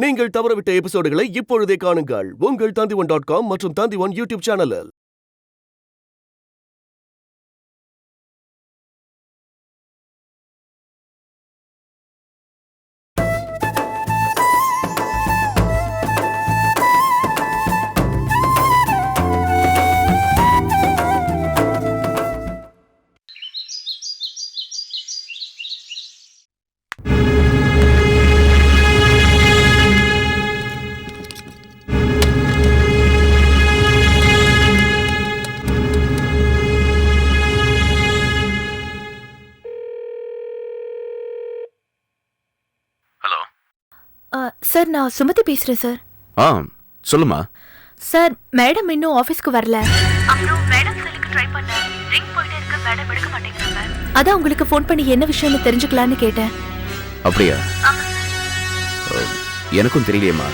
நீங்கள் தவறவிட்ட எபிசோடுகளை இப்பொழுதே காணுங்கள் உங்கள் Tandivan.com மற்றும் Tandivan யூடியூப் சேனலில். சார், நான் சுமதி பேசுறேன் சார். சொல்லுமா. சார், மேடம் இன்னும் ஆபீஸ்க்கு வரல. அப்புறம் மேடம் செல்லுக்கு ட்ரை பண்ண ரிங் போயிட்டே இருக்கு, மேடம் எடுக்க மாட்டேங்கிறாங்க. அதான் உங்களுக்கு ஃபோன் பண்ணி என்ன விஷயம்னு தெரிஞ்சுக்கலாம்னு கேட்டேன். அப்படியா? எனக்கும் தெரியலையேம்மா.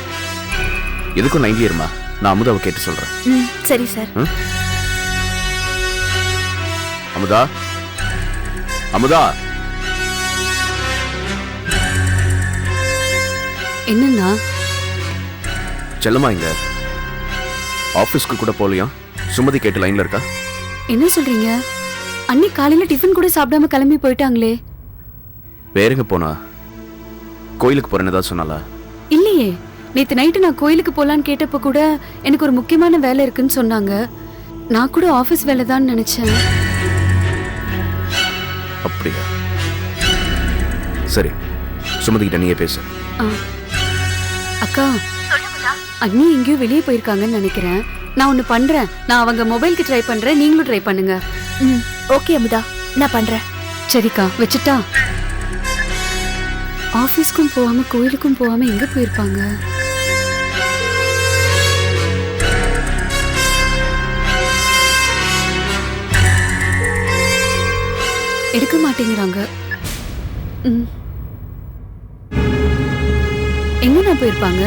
எதுக்கும் லைன்ல இருமா, நான் அமுதாவை கேட்டு சொல்றேன். சரி சார். அமுதா, அமுதா. என்னன்னா செல்லமா இங்க ஆபீஸ்க்கு கூட போலியா? சுமதி கேட்டு லைன்ல இருக்கா? என்ன சொல்றீங்க? அன்னி காலையில டிஃபன் கூட சாப்பிடாம கிளம்பி போயிட்டாங்களே. வேறங்க போனா? கோயிலுக்கு போறேன்னு ஏதாவது சொன்னாலா? இல்லையே, நேத்து நைட்டு நான் கோயிலுக்கு போலான்னு கேட்டப்ப கூட எனக்கு ஒரு முக்கியமான வேலை இருக்குன்னு சொன்னாங்க. நான் கூட ஆபீஸ் வேலை தான் நினைச்சேன். அப்படியா? சரி, சுமதி கிட்ட நீயே பேசு. அக்கா, அண்ணி எங்கேயோ வெளியே போயிருக்காங்கன்னு நினைக்கிறேன். நான் ஒண்ணு பண்றேன், நான் அவங்க மொபைலுக்கு ட்ரை பண்றேன், நீங்களும் ட்ரை பண்ணுங்க. ஓகே அமுதா, நான் பண்றேன். சரிக்கா, வச்சுட்டா? ஆபீஸ்க்கும் போகாம கோயிலுக்கும் போகாம எங்க போயிருப்பாங்க? எடுக்க மாட்டேங்கிறாங்க. எங்க போயிருப்பாங்க?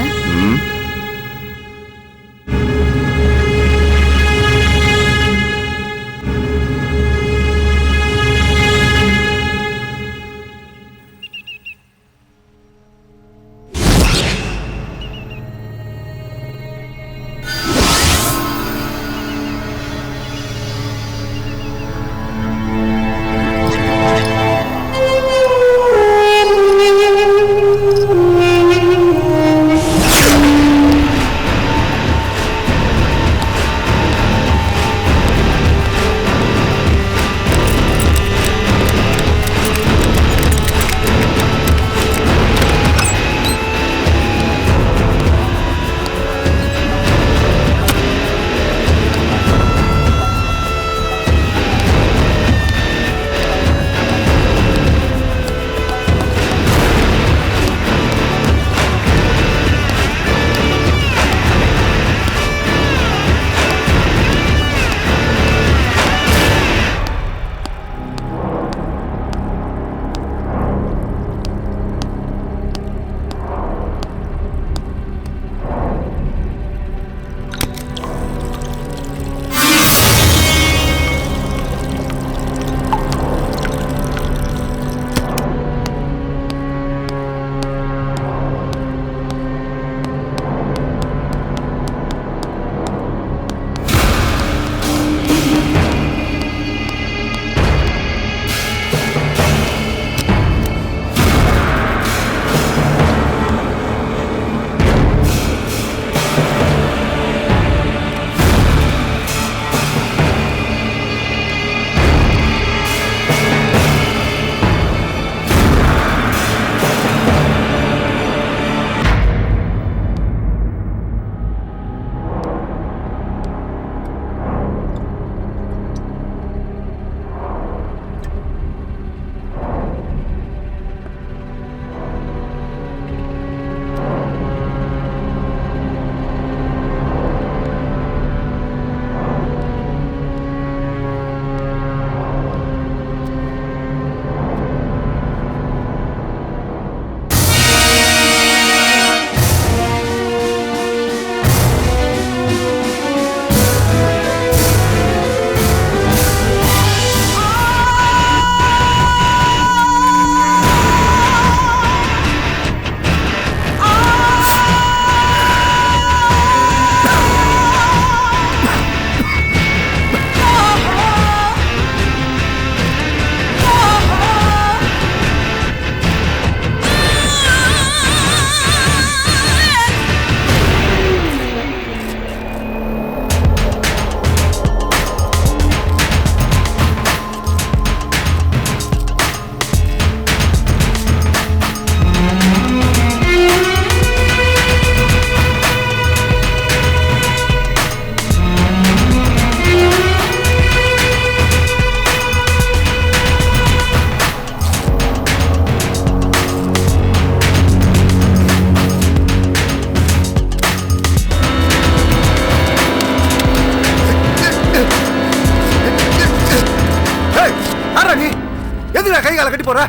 கையால கட்டி போற?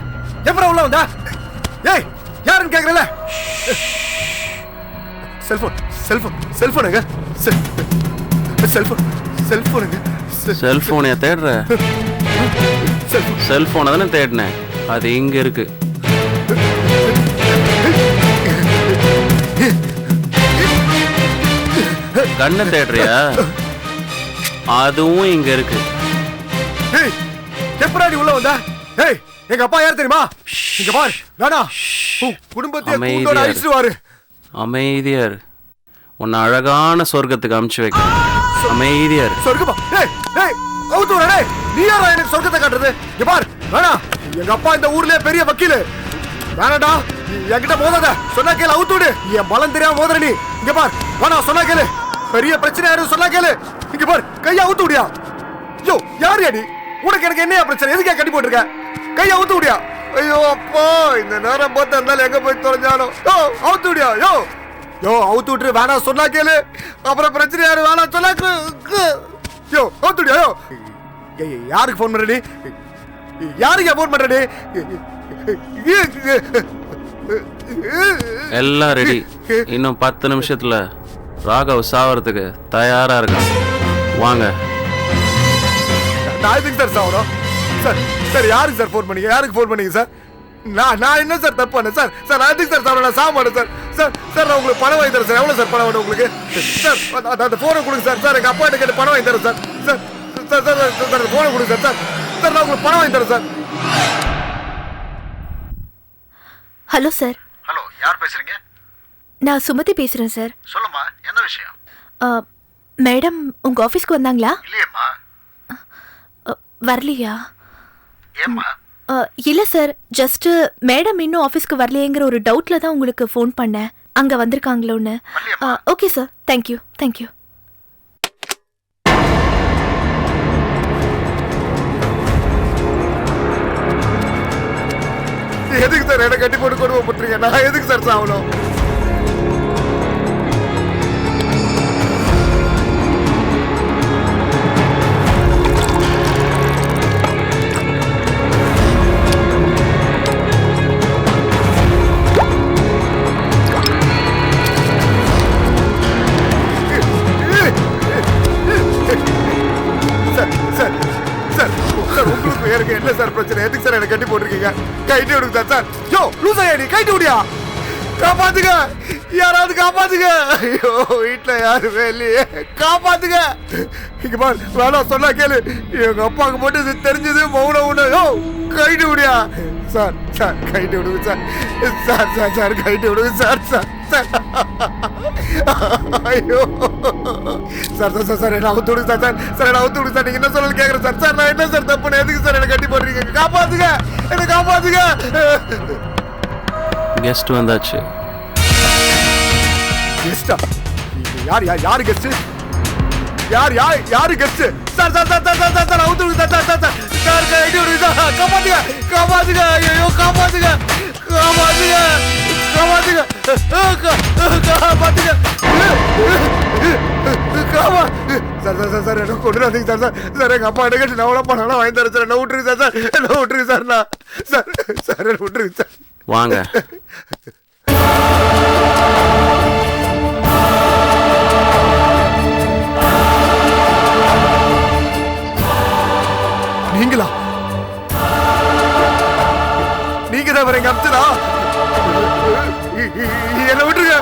எப்பறம் உள்ள வந்தா? ஏய் யாருன்னு கேக்குறல? செல்போனுங்க. செல்போனை தேடுற? செல்போனை தானே தேடினேன், அது இங்க இருக்கு. கண்ணை தேடுறியா? அதுவும் இங்க இருக்கு. எப்பறாடி உள்ள வந்தா? ஏய் எங்க அப்பா யார் தெரியுமா? இங்க பாரு வேணா குடும்பத்தை கூண்டோட அழிச்சுவாரு. அமைதியார், உன்னை அழகான சொர்க்கத்துக்கு அனுப்பிச்சு வைக்க. அமைதியார். சொர்க்கமா? ஏய் ஏய் கவுத்துறா டேய், நீ யாரா எனக்கு சொர்க்கத்தை காட்டுறது? இங்க பாரு வேணா, எங்க அப்பா இந்த ஊர்லயே பெரிய வக்கீல். வேணாடா என்கிட்ட மோதாத, சொன்னா கேளு, அவுத்துடு. என் பலம் தெரியாம மோதுற நீ. இங்க பாரு வேணா, சொன்னா கேளு, பெரிய பிரச்சனை யாரும் சொன்னா கேளு. இங்க பாரு கையை அவுத்து விடியா. யோ யார் நீ? உனக்கு எனக்கு என்னையா பிரச்சனை? எதுக்கே கட்டி போட்டுருக்க? கையை அவுத்து விடியா. ஐயோ அப்பா, இந்த நேரம் பார்த்து இருந்தாலும் எங்க போய் தொலைஞ்சானோ. யோ அவுத்து விடியா. யோ யோ அவுத்து விட்டுரு, வேணா சொன்னா கேளு, அப்புறம் பிரச்சனை யாரு வேணா சொன்னா. யோ அவுத்து விடியா. யோ யாருக்கு போன் பண்ற நீ? யாருக்கு போன் பண்ற நீ? எல்லாம் ரெடி. இன்னும் 10 நிமிஷத்துல ராகவ் சாவறதுக்கு தயாரா இருக்கான். வாங்க. நான் எதுக்கு சார் சாவணும்? சார் சார் யாருக்கு சார் ஃபோன் பண்ணீங்க? யாருக்கு ஃபோன் பண்ணீங்க சார்? நான் என்ன சார் தப்பு பண்ணேன் சார்? சார் நான் எதுக்கு சார் சாவணும்? நான் சாக மாட்டேன் சார். சார் சார் நான் உங்களுக்கு பணம் வாங்கி தரேன் சார். எவ்வளோ சார் பணம் வேணும் உங்களுக்கு? சார் அந்த ஃபோனை கொடுங்க சார். சார் எங்கள் அப்பா கேட்டு பணம் வாங்கி தரேன் sir. Sir sir sir sir ஃபோனை கொடுங்க சார். சார் சார் நான் உங்களுக்கு பணம் வாங்கி தரேன் சார். Hello sir. ஹலோ, யார் பேசுறீங்க? நான் சுமதி பேசுறேன் சார். சொல்லுமா, என்ன விஷயம்? மேடம் உங்க ஆபீஸ்க்கு வந்தாங்களா? இல்லையம்மா. வரலையா? ஏம்மா? இல்ல சார், ஜஸ்ட் மேடம் இன்னும் ஆபீஸ்க்கு வரலையேங்கிற ஒரு டவுட்ல தான் உங்களுக்கு ஃபோன் பண்ணேன். அங்க வந்திருக்காங்களோன்னு. Okay sir, thank you thank you. எதுக்கு சார் என்ன கட்டி போட்டு கொடுக்க போட்டுறீங்க? நான் எதுக்கு சார் சாவணும்? என்ன சார் பிரச்சனை? எதுக்கு சார் என்ன கட்டி போட்டிருக்கீங்க? கைட்டி விடுங்க சார். சார் யோ லூசா நீ கைட்டி விடியா. காப்பாத்துங்க, யாராவது காப்பாத்துங்க. ஐயோ வீட்டுல யாருமே இல்லையே, காப்பாத்துங்க. இங்க பாரு வேணாம், சொன்னா கேளு. எங்க அப்பாவுக்கு மட்டும் இது தெரிஞ்சது மௌனம் உண்டு. யோ கைட்டி விடியா. சார் சார் கைட்டி விடுங்க சார். சார் சார் சார் கைட்டி விடுங்க சார். சார் சார் ஐயோ சார் சார் சார் சார் என்ன அவுத்து விடுங்க சார். சார் சார் என்ன அவுத்து விடுங்க சார். நீங்க என்ன சொல்லு கேட்குறேன் சார். சார் நான் என்ன சார் தப்புன்னு? எதுக்கு சார் என்ன கட்டி போடுறீங்க? காப்பாத்துங்க, என்ன காப்பாத்துங்க. கெஸ்ட் வந்தாச்சு. கெஸ்டா? யார் யார் யாரு கெஸ்ட்? யார் யார் யாரு guest? Sir sir sir sir sir sir அவுத்து விடுங்க சார். சார் சார் சார் கைட்டி விடுங்க சார். காப்பாத்துங்க காப்பாத்துங்க. ஐயோ காப்பாத்துங்க காப்பாத்துங்க காப்பாத்துங்க காப்பாத்துங்க. சார் சார் சார் சார் என்ன கொண்டுறாதீங்க சார். சார் சார் எங்க அப்பா என்ன கேட்டு நான் எவ்வளோ பணம் வாங்கி தரேன் சார். என்ன விட்டுருங்க சார். சார் என்ன விட்டுருங்க சார். நான் சார் சார் என்ன விட்டுருங்க சார். வாங்க. நீங்களா? நீங்க தான் வரீங்க அப்துரா? என்ன விட்டுருங்க,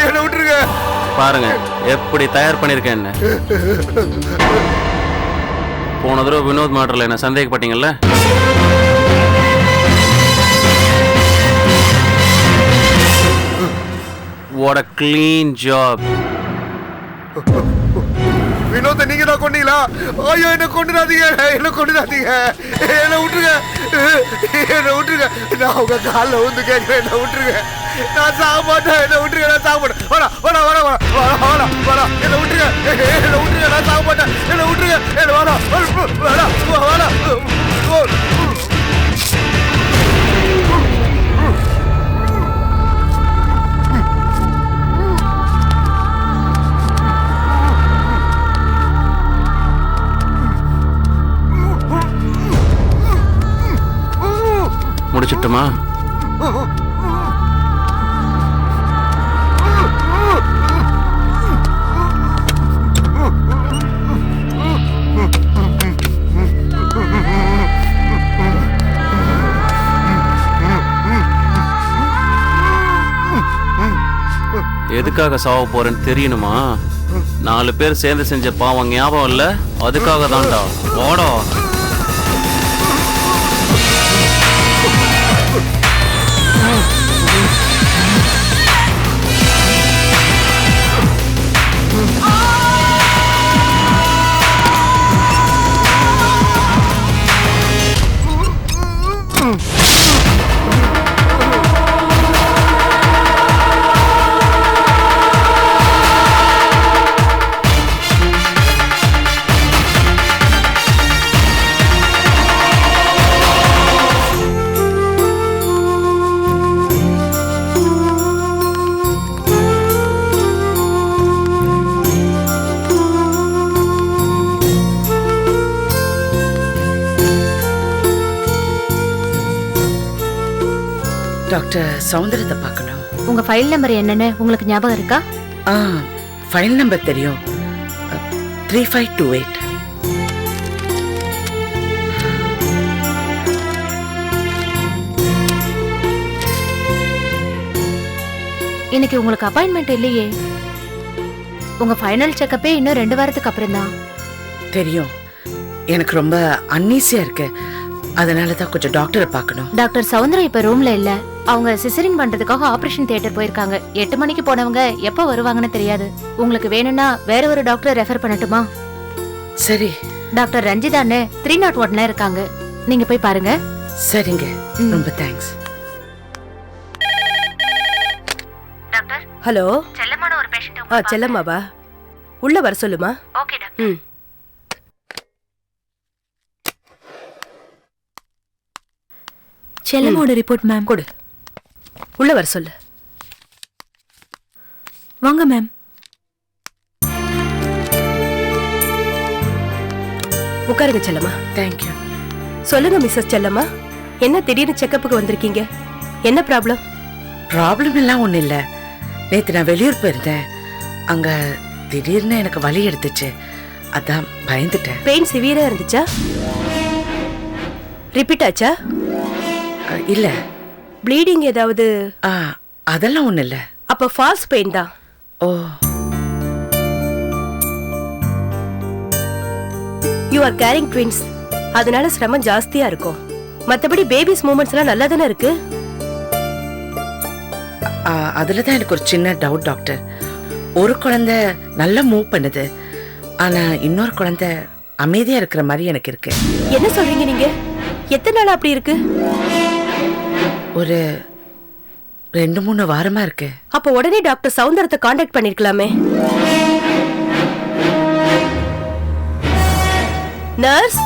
என்ன விட்டுருங்க. பாருங்க எப்படி தயார் பண்ணிருக்கேன். போன தடவை வினோத் மாடல என்ன சந்தேகப்பட்டீங்கல்ல? What a clean job. வினோத நீங்க தான் கொண்டீங்களா? ஐயோ என்ன கொண்டுடாதீங்க, என்ன கொண்டுடாதீங்க, என்ன விட்டுருங்க, என்ன விட்டுருங்க. நான் உங்க காலில் வந்து கேட்கிறேன், என்ன விட்டுருங்க. நான் சாக மாட்டேன், என்ன விட்டுருங்க. நான் சாக மாட்டேன். வேணா வேணா வேணா வேணா வேணா என்ன விட்டுருங்க, என்ன விட்டுருங்க. நான் சாக மாட்டேன், என்ன விட்டுருங்க. என்ன வேணா வேணா வேணா. வச்சுட்டுமா? எதுக்காக சாவ போறேன்னு தெரியணுமா? 4 பேர் சேர்ந்து செஞ்ச பாவம் ஞாபகம் இல்ல? அதுக்காக தான்டா. ஓடா. டாக்டர் சௌந்தரத்தை பார்க்கணும். உங்க ஃபைல் நம்பர் என்னன்னு உங்களுக்கு ஞாபகம் இருக்கா? ஃபைல் நம்பர் தெரியும். 3528. இன்னைக்கு உங்களுக்கு அப்பாயின்மெண்ட் இல்லையே. உங்க ஃபைனல் செக்கப்பே இன்னும் 2 வாரத்துக்கு அப்புறம் தான். தெரியும். எனக்கு ரொம்ப அன்னீசியா இருக்கு. அதனால தான் கொஞ்சம் டாக்டரை பார்க்கணும். டாக்டர் சௌந்தரம் இப்ப ரூம்ல இல்ல. அவங்க சிசரின் பண்றதுக்காக ஆபரேஷன் தியேட்டர் போயிருக்காங்க. 8 மணிக்கு போனவங்க எப்ப வருவாங்கன்னு தெரியாது. உங்களுக்கு வேணும்னா வேற ஒரு டாக்டர் ரெஃபர் பண்ணட்டுமா? சரி. டாக்டர் ரஞ்சிதான்னு 301ல இருக்காங்க. நீங்க போய் பாருங்க. சரிங்க. ரொம்ப தேங்க்ஸ். டாக்டர். ஹலோ. செல்லமான ஒரு பேஷண்ட். செல்லம்மாவா? உள்ள வர சொல்லுமா. Okay doctor. செல்லமோட ரிப்போர்ட் மேம். கொடு. உள்ள வர சொல்லு. வாங்க மேம். உட்காருங்க செல்லம்மா. தேங்க்யூ. சொல்லுங்க மிஸ்ஸஸ் செல்லம்மா, என்ன திடீர்னு செக்கப்புக்கு வந்திருக்கீங்க? என்ன ப்ராப்ளம்? ப்ராப்ளம் எல்லாம் ஒண்ணும் இல்ல. நேத்து நான் வெளியூர் போயிருந்தேன். அங்க திடீர்னு எனக்கு வலி எடுத்துச்சு. அதான் பயந்துட்டேன். பெயின் சிவியரா இருந்துச்சா? ரிப்பீட் ஆச்சா? இல்ல. ப்ளீடிங் ஏதாவது? அதெல்லாம் ஒண்ணும் இல்ல. அப்ப ஃபால்ஸ் பெயின் தான். Oh. You are carrying twins. அதனால சிரமம் ஜாஸ்தியா இருக்கும். மத்தபடி பேபிஸ் மூமெண்ட்ஸ் எல்லாம் நல்லா தானே இருக்கு. அதுலதான் எனக்கு ஒரு சின்ன டவுட் டாக்டர். ஒரு குழந்தை நல்லா மூவ் பண்ணுது, ஆனா இன்னொரு குழந்தை அமைதியா இருக்கிற மாதிரி எனக்கு இருக்கு. என்ன சொல்றீங்க நீங்க? எத்தனை நாள் அப்படி இருக்கு? ஒரு 2-3 வாரமா இருக்கு. அப்ப உடனே டாக்டர் சௌந்தரத்தை காண்டாக்ட் பண்ணிருக்கலாமே. நர்ஸ்,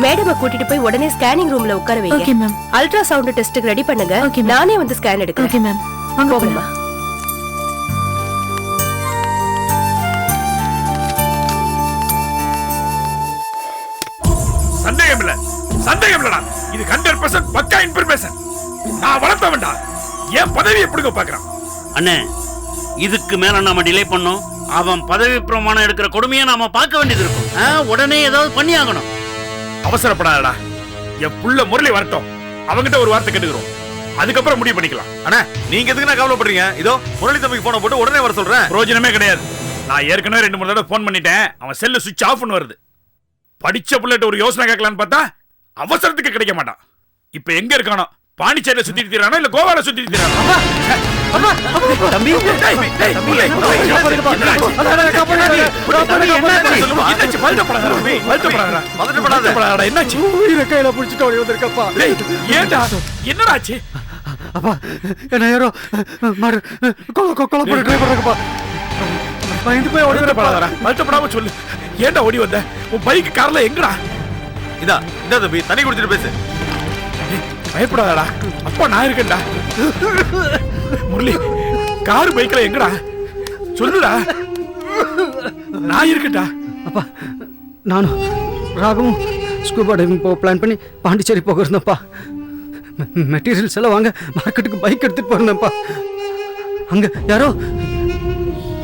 மேடமை கூட்டிட்டு போய் உடனே ஸ்கேனிங் ரூம்ல உட்கார வைங்க. Okay ma'am. அல்ட்ரா சவுண்ட் டெஸ்ட்க்கு ரெடி பண்ணுங்க. நானே வந்து ஸ்கேன் எடுக்கிறேன். Okay ma'am. வாங்க போலாம். சந்தேகம் இல்ல, சந்தேகம் இல்லடா. இது 100% பக்கா இன்ஃபர்மேஷன். நான் வளர்த்தவன்டா. ஏன் பதவி எப்படிங்க பாக்குறான்? அண்ணே, இதுக்கு மேல நாம டிலே பண்ணோம், அவன் பதவி பிரமாணம் எடுக்கிற கொடுமையை நாம பார்க்க வேண்டியது இருக்கும். உடனே ஏதாவது பண்ணி ஆகணும். அவசரப்படாதடா. என் புள்ள முரளி வரட்டும், அவங்கிட்ட ஒரு வார்த்தை கேட்டுக்கிறோம். அதுக்கப்புறம் முடிவு பண்ணிக்கலாம். அண்ணா, நீங்க எதுக்கு நான் கவலைப்படுறீங்க? இதோ முரளி தம்பிக்கு போன போட்டு உடனே வர சொல்றேன். பிரயோஜனமே கிடையாது. நான் ஏற்கனவே 2-3 தடவை போன் பண்ணிட்டேன். அவன் செல்லு சுவிட்ச் ஆஃப்னு வருது. படிச்ச புள்ளட்ட ஒரு யோசனை கேட்கலான்னு பார்த்தா அவசரத்துக்கு கிடைக்க மாட்டான். இப்ப எங்க இருக்கானோ? பாண்டிச்சேரியில சுத்திட்டு தீரானோ இல்ல கோவால சுத்திட்டு தீரானோ? தம்பி, என்னாச்சு? கையில புடிச்சிட்டு ஓடி வந்திருக்கப்பா. என்னடாச்சு? அப்பா, என்ன யாரோ கொலை பண்ணி ட்ரை பண்றாங்கப்பா. பயந்து போய் ஓடி வரப்படாதடா. வருத்தப்படாம சொல்லு. ஏன்டா ஓடி வந்த? உன் பைக் கார்ல எங்கடா? இதா இந்த தம்பி, தண்ணி குடிச்சிட்டு பேசு. பயப்படாதடா, அப்பா நான் இருக்கேன்டா. முரளி, கார் பைக்ல எங்கடா சொல்லுடா. நான் இருக்கேன்டா. அப்பா, நானும் ராகவும் ஸ்கூபா டைவிங் போக பிளான் பண்ணி பாண்டிச்சேரி போக இருந்தேன்ப்பா. மெட்டீரியல்ஸ் எல்லாம் வாங்க மார்க்கெட்டுக்கு பைக் எடுத்துட்டு போயிருந்தேன்ப்பா. அங்க யாரோ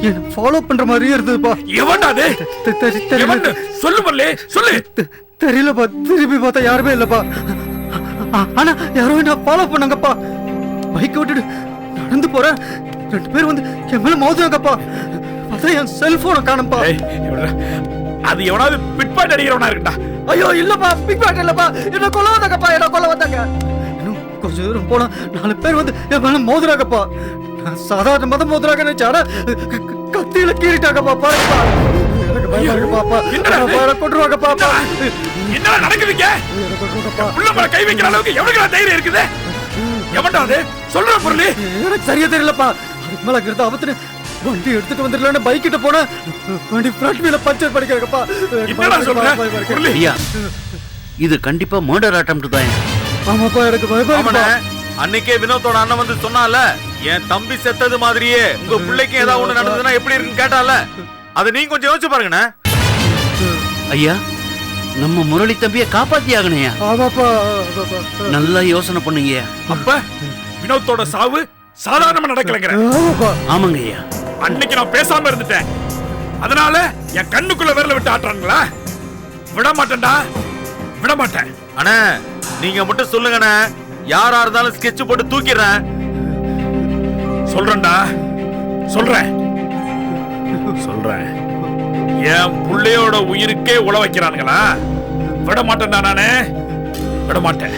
என்ன ஃபாலோ பண்ற மாதிரியே இருந்ததுப்பா. எவன்டா அது? சொல்லு மல்லே சொல்லு. தெரியலப்பா. திருப்பி பார்த்தா யாருமே இல்லப்பா. ஆனா யாரோ என்ன ஃபாலோ பண்ணாங்கப்பா. பைக் விட்டுட்டு நடந்து போறேன். 2 பேர் வந்து என் மேல மோதுவாங்கப்பா. அதான் என் செல்போனை காணும்பா. அது எவனாவது பிட் பாயிண்ட் அடிக்கிறவனா இருக்கா? ஐயோ இல்லப்பா, பிக் பாயிண்ட் இல்லப்பா. என்ன கொல்ல வந்தாங்கப்பா. என்ன கொல்ல வந்தாங்க. இன்னும் கொஞ்சம் தூரம் போனா 4 பேர் வந்து என் மேல மோதுறாங்கப்பா. நான் சாதாரண மதம் மோதுறாங்கன்னு நினைச்சா கத்தியில கீறிட்டாங்கப்பா. பாருப்பா, எனக்கு பயமா இருக்குப்பா. என்ன கொண்டுருவாங்க பாப்பா. என்ன நடக்குதுங்க? உள்ள மேல கை வைக்கிற அளவுக்கு எவனுக்கு தைரியம் இருக்குது? எவன்டா அது? சொல்ற பொருள் எனக்கு சரியா தெரியலப்பா. அதுக்கு மேல இருக்கிறத ஆபத்துன்னு வண்டி எடுத்துட்டு வந்துடலான்னு பைக் கிட்ட போனா வண்டி ஃப்ரண்ட் வீல பஞ்சர் பண்ணிக்கிறப்பா. என்னடா சொல்ற? ஐயா, இது கண்டிப்பா மர்டர் அட்டெம்ப்ட் தான். ஆமாப்பா, எனக்கு பயமா. அன்னைக்கே வினோத்தோட அண்ணன் வந்து சொன்னால, என் தம்பி செத்தது மாதிரியே உங்க பிள்ளைக்கு ஏதாவது ஒண்ணு நடந்ததுன்னா எப்படி இருக்குன்னு கேட்டால, அதை நீங்க கொஞ்சம் யோசிச்சு பாருங்கண்ணே. ஐயா, நம்ம முரளி தம்பியை காப்பாத்தி ஆகணையா? ஆமாப்பா. நல்லா யோசனை பண்ணுங்க. அப்ப வினோத்தோட சாவு சாதாரணமா நடக்கலங்கற? ஆமாங்க ஐயா. அன்னைக்கு நான் பேசாம இருந்துட்டேன். அதனால என் கண்ணுக்குள்ள விரல விட்டு ஆட்டுறாங்களா? விட மாட்டேன்டா, விட மாட்டேன். அண்ணே, நீங்க மட்டும் சொல்லுங்கண்ணே. யாரா இருந்தாலும் ஸ்கெட்ச் போட்டு தூக்கிடுறேன். சொல்றேன்டா, சொல்றேன். என் புள்ளையோட உயிருக்கே உழ வைக்கிறானுங்களா? விட மாட்டேன்டா, நானே விட மாட்டேன்.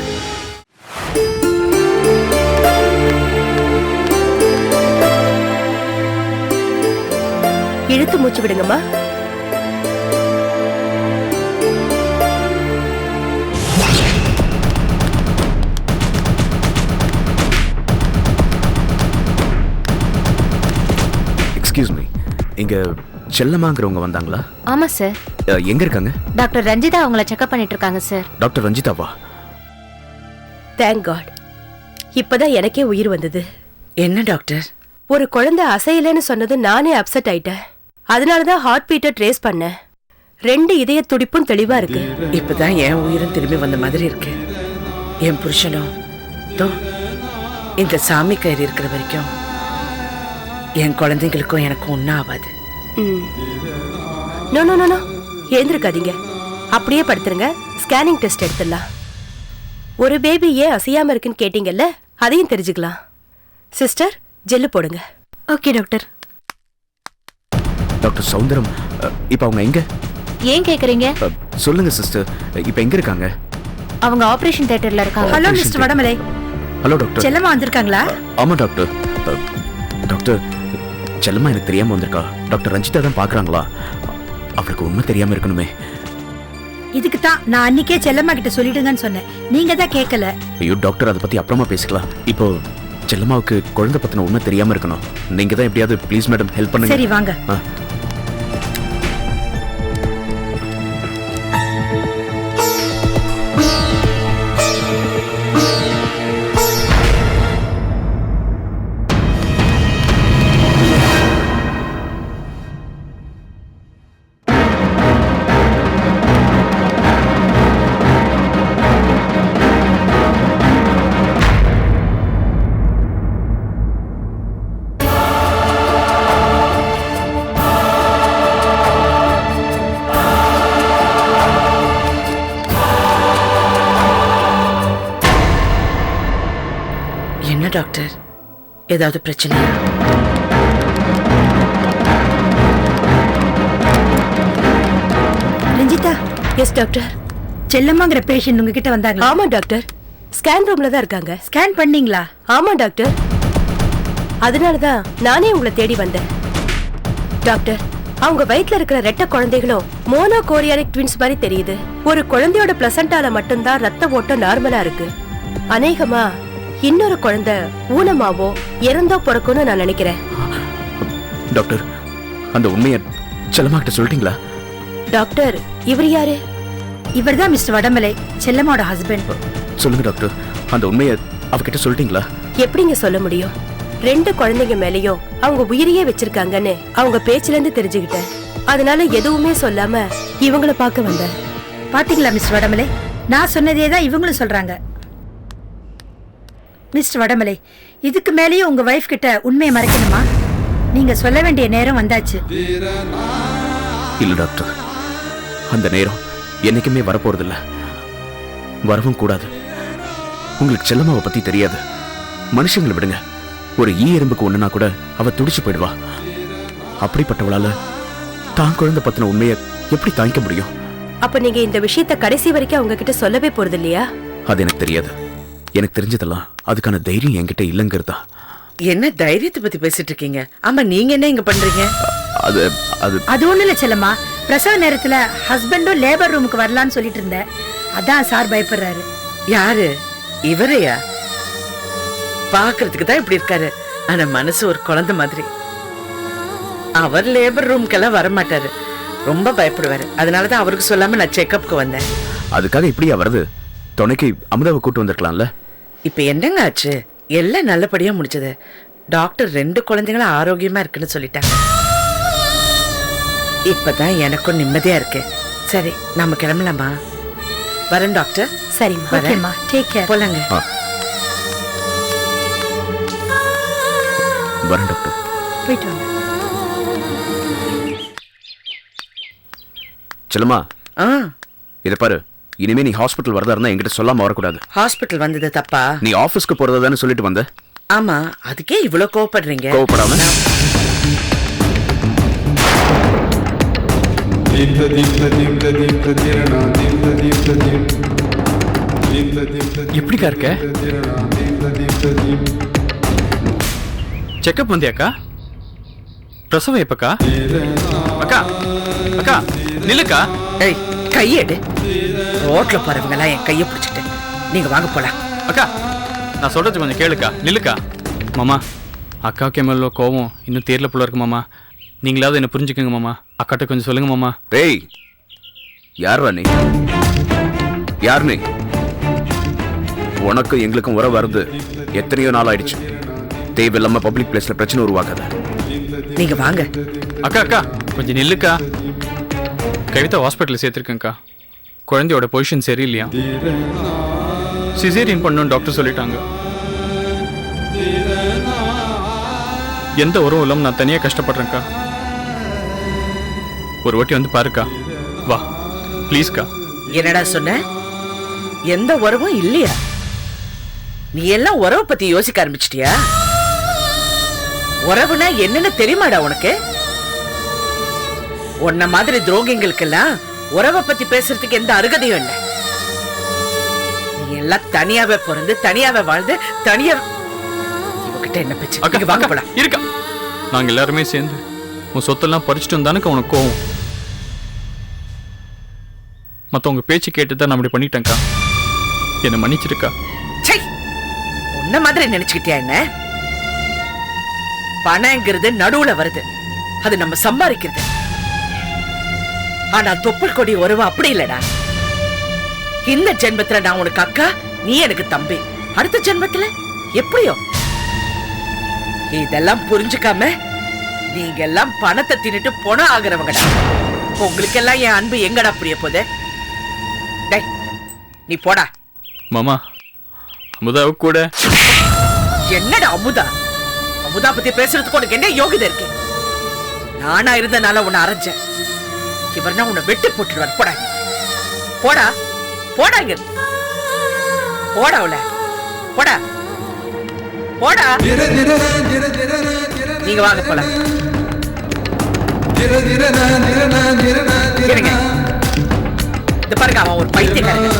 இழுத்து மூச்சு விடுங்கம்மா. எக்ஸ்கியூஸ் மீ, இங்க செல்லமாங்கிறவங்க வந்தாங்களா? ஆமா சார். எங்க இருக்காங்க? டாக்டர் ரஞ்சிதா அவங்கள செக்அப் பண்ணிட்டு இருக்காங்க சார். டாக்டர் ரஞ்சிதாவா? Thank God. இப்பதான் எனக்கே உயிர் வந்தது. என்ன டாக்டர்? ஒரு குழந்தை அசையலன்னு சொன்னது நானே அப்செட் ஆயிட்டேன். அதனாலதான் ஹார்ட் பீட்டை ட்ரேஸ் பண்ணேன். 2 இதய துடிப்பும் தெளிவா இருக்கு. இப்பதான் என் உயிரும் திரும்பி வந்த மாதிரி இருக்கு. என் புருஷனும் இந்த சாமி கயிறு இருக்கிற வரைக்கும் என் குழந்தைங்களுக்கும் எனக்கும் ஒன்னும் ஆகாது. நோ நோ நோ, எழுந்திருக்காதீங்க. அப்படியே படுத்துருங்க. ஸ்கேனிங் டெஸ்ட் எடுத்துடலாம். ஒரு பேபி ஏன் அசையாம இருக்குன்னு கேட்டீங்கல்ல, அதையும் தெரிஞ்சுக்கலாம். சிஸ்டர், ஜெல்லு போடுங்க. Okay doctor. டாக்டர் சௌந்தரம், இப்ப அவங்க எங்க? ஏன் கேக்குறீங்க? சொல்லுங்க சிஸ்டர், இப்ப எங்க இருக்காங்க? அவங்க ஆபரேஷன் தியேட்டர்ல இருக்காங்க. Hello mister Vadamalai. Hello doctor. Chellamma வந்திருக்காங்களா? ஆமா டாக்டர். டாக்டர், செல்லம்மா எனக்கு தெரியாம வந்திருக்கா. டாக்டர் ரஞ்சிதா தான் பாக்குறாங்களா? அவருக்கு உண்மை தெரியாம இருக்கணுமே. இதுக்கு தான் நான் அன்னைக்கே செல்லம்மா கிட்ட சொல்லிடுங்கன்னு சொன்னேன். நீங்க தான் கேட்கல. ஐயோ டாக்டர், அதை பத்தி அப்புறமா பேசிக்கலாம். இப்போ செல்லம்மாவுக்கு குழந்தை பத்தின உண்மை தெரியாம இருக்கணும். நீங்க தான் எப்படியாவது ப்ளீஸ் மேடம் ஹெல்ப் பண்ணுங்க. சரி வாங்க. என்ன டாக்டர், ஏதாவது பிரச்சனையா? ரஞ்சிதா. Yes doctor. செல்லம்மாங்கிற பேஷண்ட் உங்ககிட்ட வந்தாங்களா? ஆமா டாக்டர். ஸ்கேன் ரூம்ல தான் இருக்காங்க. ஸ்கேன் பண்ணீங்களா? ஆமா டாக்டர். அதனாலதான் நானே உங்களை தேடி வந்தேன். டாக்டர், அவங்க வயிற்றுல இருக்கிற 2 குழந்தைகளும் மோனோ கோரியானிக் ட்வின்ஸ் மாதிரி தெரியுது. ஒரு குழந்தையோட பிளசண்டால மட்டும்தான் ரத்த ஓட்டம் நார்மலா இருக்கு. அநேகமா இன்னொரு குழந்தை ஊனமாவோ இறந்தோ பிறக்கும்னு நான் நினைக்கிறேன். டாக்டர், அந்த உண்மையை செல்லம்மா கிட்ட சொல்லிட்டீங்களா? டாக்டர், இவர் யாரு? இவர் தான் மிஸ்டர் வடமலை, செல்லம்மாவோட ஹஸ்பண்ட். சொல்லுங்க டாக்டர், அந்த உண்மையை அவகிட்ட சொல்லிட்டீங்களா? எப்படிங்க சொல்ல முடியும்? 2 குழந்தைங்க மேலயும் அவங்க உயிரையே வச்சிருக்காங்கன்னு அவங்க பேச்சுல இருந்து தெரிஞ்சுக்கிட்டேன். அதனால எதுவுமே சொல்லாம இவங்கள பார்க்க வந்தேன். பாத்தீங்களா மிஸ்டர் வடமலை, நான் சொன்னதே தான் இவங்களும் சொல்றாங்க. மிஸ்டர் வடமலை, இதுக்கு மேலேயும் உங்க வைஃப் கிட்ட உண்மையை மறைக்கணுமா? நீங்க சொல்ல வேண்டிய நேரம் வந்தாச்சு. இல்ல டாக்டர், அந்த நேரம் என்னைக்குமே வரப்போறதில்ல, வரவும் கூடாது. உங்களுக்கு செல்லம்மாவை பத்தி தெரியாது. மனுஷங்களை விடுங்க, ஒரு ஈ எறும்புக்கு ஒண்ணுனா கூட அவ துடிச்சு போயிடுவா. அப்படிப்பட்டவளால தான் குழந்தை பத்தின உண்மையை எப்படி தாங்கிக்க முடியும்? அப்ப நீங்க இந்த விஷயத்தை கடைசி வரைக்கும் அவங்க கிட்ட சொல்லவே போறது இல்லையா? அது எனக்கு தெரியாது. எனக்கு தெரிஞ்சதெல்லாம் அதுக்கான தைரியம் என்கிட்ட இல்லைங்கிறதா. என்ன தைரியத்தை பத்தி பேசிட்டு இருக்கீங்க? ஆமா, நீங்க என்ன இங்க பண்றீங்க? அது அது அது ஒண்ணு இல்ல செல்லம்மா, பிரசவ நேரத்துல ஹஸ்பண்டும் லேபர் ரூமுக்கு வரலான்னு சொல்லிட்டு இருந்தேன். அதான் சார் பயப்படுறாரு. யாரு? இவரையா? பாக்குறதுக்கு தான் இப்படி இருக்காரு, ஆனா மனசு ஒரு குழந்தை மாதிரி. அவர் லேபர் ரூம்க்கெல்லாம் வரமாட்டாரு, ரொம்ப பயப்படுவாரு. அதனாலதான் அவருக்கு சொல்லாம நான் செக்கப்புக்கு வந்தேன். அதுக்காக இப்படியா வருது? துணைக்கு அமுதாவை கூட்டு வந்திருக்கலாம்ல. இப்ப என்னங்க ஆச்சு? எல்லாம் நல்லபடியா முடிச்சது. டாக்டர் 2 குழந்தைங்களும் ஆரோக்கியமா இருக்குன்னு சொல்லிட்டாங்க. இப்பதான் எனக்கும் நிம்மதியா இருக்கு. சரி, நாம கிளம்பலாமா? வரேன் டாக்டர். சரிம்மா, டேக் கேர். போலாங்க. வரேன் டாக்டர். போயிட்டு வாங்க. செல்லம்மா, இத பாரு, இனிமே நீ ஹாஸ்பிட்டல் வரதா இருந்தா என்கிட்ட சொல்லாம வரக்கூடாது. ஹாஸ்பிட்டல் வந்தது தப்பா? நீ ஆபீஸ்க்கு போறதா தானே சொல்லிட்டு வந்த. ஆமா, அதுக்கே இவ்வளவு கோவப்படுறீங்க? கோவப்படாம எப்படிக்கா இருக்க? செக்கப் வந்தியாக்கா? பிரசவம் எப்பக்கா? அக்கா அக்கா நில்லுக்கா. ஏய், கையெடு. ரோட்ல போறவங்க எல்லாம் என் கையை பிடிச்சிட்டு நீங்க வாங்க போலாம். அக்கா, நான் சொல்றது கொஞ்சம் கேளுக்கா. நில்லுக்கா. மாமா, அக்காவுக்கு மேல கோவம் இன்னும் தேர்ல புள்ள இருக்கு மாமா. நீங்களாவது என்ன புரிஞ்சுக்கங்க மாமா. அக்காட்ட கொஞ்சம் சொல்லுங்க மாமா. டேய், யார் நீ? யார் நீ? உனக்கும் எங்களுக்கும் உறவு வருது எத்தனையோ நாள் ஆயிடுச்சு. தேவையில்லாம பப்ளிக் பிளேஸ்ல பிரச்சனை உருவாக்காத. நீங்க வாங்க. அக்கா அக்கா கொஞ்சம் நில்லுக்கா. கவிதா ஹாஸ்பிட்டல் சேர்த்திருக்கேங்க்கா. குழந்தையோட பொசிஷன் சரியில்லையா, சிசேரியன் பண்ணணும்னு டாக்டர் சொல்லிட்டாங்க. எந்த உறவும் இல்லாம நான் தனியா கஷ்டப்படுறேன்க்கா. ஒரு வாட்டி வந்து பாருக்கா. வா ப்ளீஸ்க்கா. என்னடா சொன்ன? எந்த உறவும் இல்லையா? நீ எல்லாம் உறவை பத்தி யோசிக்க ஆரம்பிச்சிட்டியா? உறவுனா என்னன்னு தெரியுமாடா உனக்கு? உன்ன மாதிரி துரோகிங்களுக்கெல்லாம் உறவை பத்தி பேசுறதுக்கு எந்த அருகதையும் இல்லை. நீ எல்லாம் தனியாவே பிறந்து தனியாவே வாழ்ந்து தனியா இவகிட்ட என்ன பேச்சு? வாங்க போலாம். இருக்கா, நாங்க எல்லாருமே சேர்ந்து உன் சொத்தெல்லாம் பறிச்சுட்டு வந்தானுக்கு உனக்கு கோவம். மத்தவங்க பேச்சு கேட்டுதான் நான் அப்படி பண்ணிட்டேன்க்கா. என்ன மன்னிச்சிருக்கா. உன்ன மாதிரி நினைச்சுக்கிட்டியா? என்ன பணங்கிறது நடுவுல வருது, அது நம்ம சம்பாதிக்கிறது. ஆனா தொப்புள் கொடி உறவு அப்படி இல்லடா. இந்த ஜென்மத்துல நான் உனக்கு அக்கா, நீ எனக்கு தம்பி. அடுத்த ஜென்மத்துல எப்படியோ? இதெல்லாம் புரிஞ்சுக்காம நீங்க எல்லாம் பணத்தை தின்னுட்டு பணம் ஆகுறவங்கடா. உங்களுக்கு எல்லாம் என் அன்பு எங்கடா புரிய போகுது? டேய், நீ போடா. மாமா, அமுதாவு கூட. என்னடா அமுதா? அமுதா பத்தி பேசுறதுக்கு உனக்கு என்ன யோகிதை இருக்கு? நானா இருந்தனால உன்னை அரைஞ்சேன். இவர்னா உன்னை வெட்டி போட்டுருவார். போடா போடா போடா. இங்க போடா. உள்ள போடா போடா. நீங்க வாங்க போலாம். இந்த பாருங்க, அவன் ஒரு பைத்தியக்காரன்.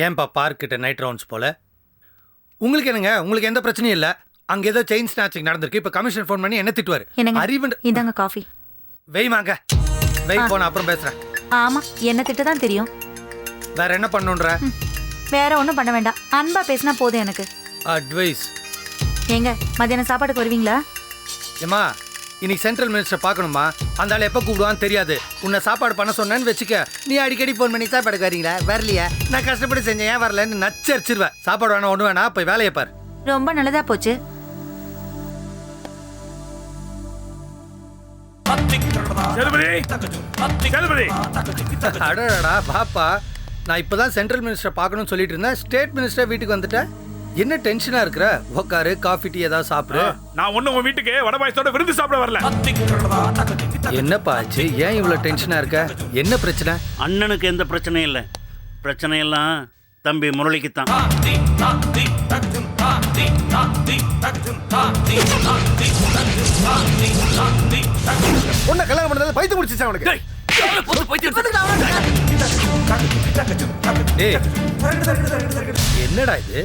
ஏன்பா பார்க் கிட்ட நைட் ரவுண்ட்ஸ் போல? உங்களுக்கு என்னங்க? உங்களுக்கு எந்த பிரச்சனையும் இல்ல. அங்க ஏதோ செயின் ஸ்நாச்சிங் நடந்திருக்கு. இப்ப கமிஷனர் ஃபோன் பண்ணி என்ன திட்டுவாரு. அறிவு இந்தாங்க காஃபி. வெய்மாங்க, வெய், போன அப்புறம் பேசுறேன். ஆமா, என்ன திட்ட தான் தெரியும். வேற என்ன பண்ணுன்ற? வேற ஒண்ணும் பண்ண வேண்டாம், அன்பா பேசினா போதும் எனக்கு. அட்வைஸ். ஏங்க, மத்தியானம் சாப்பாடுக்கு வருவீங்களா? ஏமா, இன்னைக்கு சென்ட்ரல் மினிஸ்டர் பார்க்கணுமா? அந்த ஆள் எப்போ கூப்பிடுவான்னு தெரியாது. உன்னை சாப்பாடு பண்ண சொன்னேன்னு வச்சுக்க, நீ அடிக்கடி ஃபோன் பண்ணி சாப்பாடுக்கு வரீங்களா, வரலையா, நான் கஷ்டப்பட்டு செஞ்சேன் ஏன் வரலன்னு நச்சரிச்சிருவேன். சாப்பாடு வேணா ஒன்று வேணா போய் வேலையை பாரு. ரொம்ப நல்லதா போச்சு. அடடா பாப்பா, நான் இப்பதான் சென்ட்ரல் மினிஸ்டர் பார்க்கணும்னு சொல்லிட்டு இருந்தேன், ஸ்டேட் மினிஸ்டர் வீட்டுக்கு வந்துட்டேன். என்ன டென்ஷனா இருக்கிற? உக்காரு, காஃபி டீ ஏதாவது சாப்பிடு. நான் ஒண்ணு உங்க வீட்டுக்கு வடை பாயசத்தோட விருந்து சாப்பிட வரல. என்னப்பா ஆச்சு? ஏன் இவ்வளவு டென்ஷனா இருக்க? என்ன பிரச்சனை? அண்ணனுக்கு எந்த பிரச்சனையும் இல்லை. பிரச்சனை எல்லாம் தம்பி முரளிக்கு தான். உன்னை கல்யாணம் பண்ணதால பைத்து முடிச்சிச்சா உனக்கு? என்னடா இது?